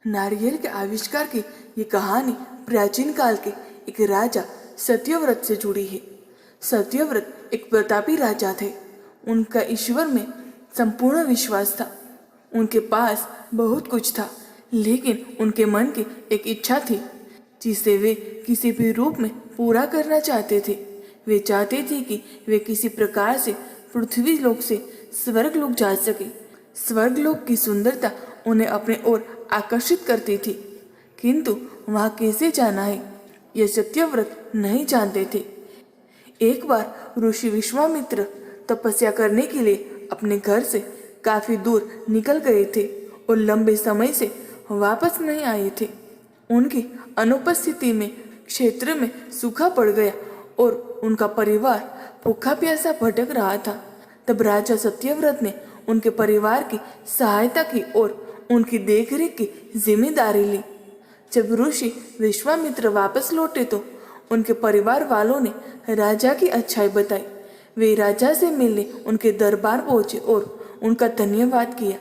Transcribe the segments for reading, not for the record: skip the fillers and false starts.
नारियल के आविष्कार की ये कहानी प्राचीन काल के एक राजा सत्यव्रत से जुड़ी है। सत्यव्रत एक प्रतापी राजा थे। उनका ईश्वर में संपूर्ण विश्वास था। उनके पास बहुत कुछ था, लेकिन उनके मन की एक इच्छा थी जिसे वे किसी भी रूप में पूरा करना चाहते थे। वे चाहते थे कि वे किसी प्रकार से पृथ्वी लोक से स्वर्ग लोक जा सके। स्वर्ग लोक की सुंदरता उन्हें अपने ओर आकर्षित करती थी, किंतु वहां कैसे जाना है यह सत्यव्रत नहीं जानते थे। एक बार ऋषि विश्वामित्र तपस्या करने के लिए अपने घर से काफी दूर निकल गए थे और लंबे समय से वापस नहीं आए थे। उनकी अनुपस्थिति में क्षेत्र में सूखा पड़ गया और उनका परिवार भूखा प्यासा भटक रहा था। तब राजा सत्यव्रत ने उनके परिवार की सहायता की और उनकी देखरेख की जिम्मेदारी ली। जब ऋषि विश्वामित्र वापस लौटे तो उनके परिवार वालों ने राजा की अच्छाई बताई। वे राजा से मिलने उनके दरबार पहुंचे और उनका धन्यवाद किया।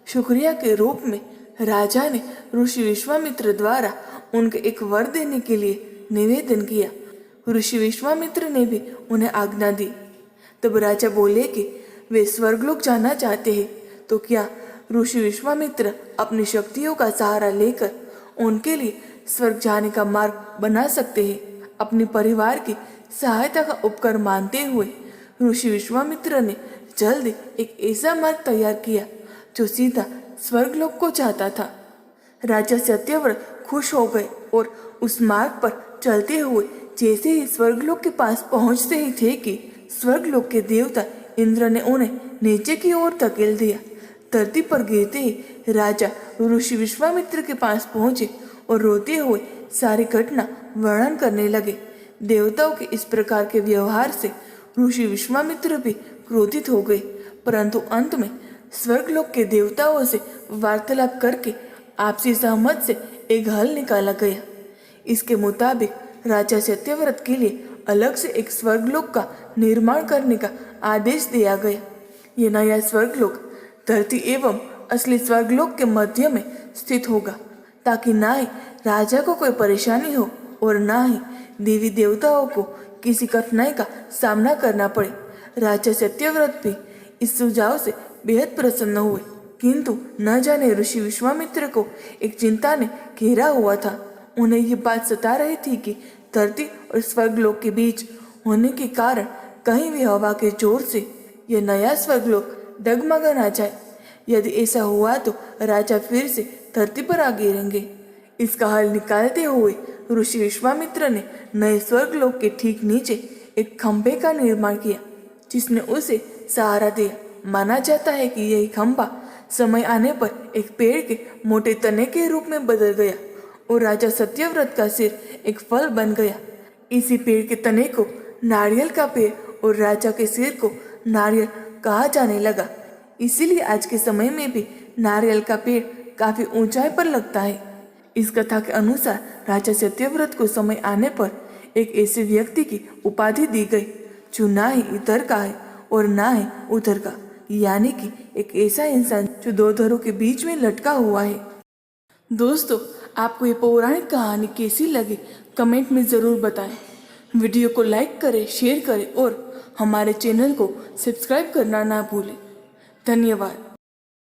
शुक्रिया के रूप में राजा ने ऋषि विश्वामित्र द्वारा उनके एक वर देने के लिए निवेदन किया। ऋषि विश्वामित्र ने भी उन्हें आज्ञा दी। तब राजा बोले कि वे स्वर्गलोक जाना चाहते हैं, तो क्या ऋषि विश्वामित्र अपनी शक्तियों का सहारा लेकर उनके लिए स्वर्ग जाने का मार्ग बना सकते हैं। अपने परिवार की सहायता का उपकर मानते हुए ऋषि विश्वामित्र ने जल्दी एक ऐसा मार्ग तैयार किया जो सीधा स्वर्गलोक को जाता था। राजा सत्यव्रत खुश हो गए और उस मार्ग पर चलते हुए जैसे ही स्वर्गलोक के पास पहुंचते ही थे कि स्वर्गलोक के देवता इंद्र ने उन्हें नीचे की ओर धकेल दिया। धरती पर गिरते ही राजा ऋषि विश्वामित्र के पास पहुंचे और रोते हुए सारी घटना वर्णन करने लगे। देवताओं के इस प्रकार के व्यवहार से ऋषि विश्वामित्र भी क्रोधित हो गए, परंतु अंत में स्वर्गलोक के देवताओं से वार्तालाप करके आपसी सहमत से एक हल निकाला गया। इसके मुताबिक राजा सत्यव्रत के लिए अलग से एक स्वर्गलोक का निर्माण करने का आदेश दिया गया। यह नया स्वर्गलोक धरती एवं असली स्वर्गलोक के मध्य में स्थित होगा, ताकि ना ही राजा को कोई परेशानी हो और ना ही देवी देवताओं को किसी कठिनाई का सामना करना पड़े। राजा सत्यव्रत भी इस सुझाव से बेहद प्रसन्न हुए, किंतु न जाने ऋषि विश्वामित्र को एक चिंता ने घेरा हुआ था। उन्हें ये बात सता रही थी कि धरती और स्वर्गलोक के बीच होने के कारण कहीं भी हवा के जोर से यह नया स्वर्गलोक डगमगा ना जाए। यदि ऐसा हुआ तो राजा फिर से धरती पर आ गिरेंगे। इसका हल निकालते हुए ऋषि विश्वामित्र ने नए स्वर्गलोक के ठीक नीचे एक खंभे का निर्माण किया, जिसने उसे सहारा दिया। माना जाता है कि यही खंभा समय आने पर एक पेड़ के मोटे तने के रूप में बदल गया और राजा सत्यव्रत का सिर एक फल बन गया। इसी पेड़ के तने को नारियल का पेड़ और राजा के सिर को नारियल कहा जाने लगा। इसीलिए आज के समय में भी नारियल का पेड़ काफी ऊंचाई पर लगता है। इस कथा के अनुसार राजा सत्यव्रत को समय आने पर एक ऐसे व्यक्ति की उपाधि दी गई जो ना ही इधर का है और ना ही उधर का, यानी कि एक ऐसा इंसान जो दो धरों के बीच में लटका हुआ है। दोस्तों, आपको ये पौराणिक कहानी कैसी लगी कमेंट में ज़रूर बताएं। वीडियो को लाइक करें, शेयर करें और हमारे चैनल को सब्सक्राइब करना ना भूलें। धन्यवाद।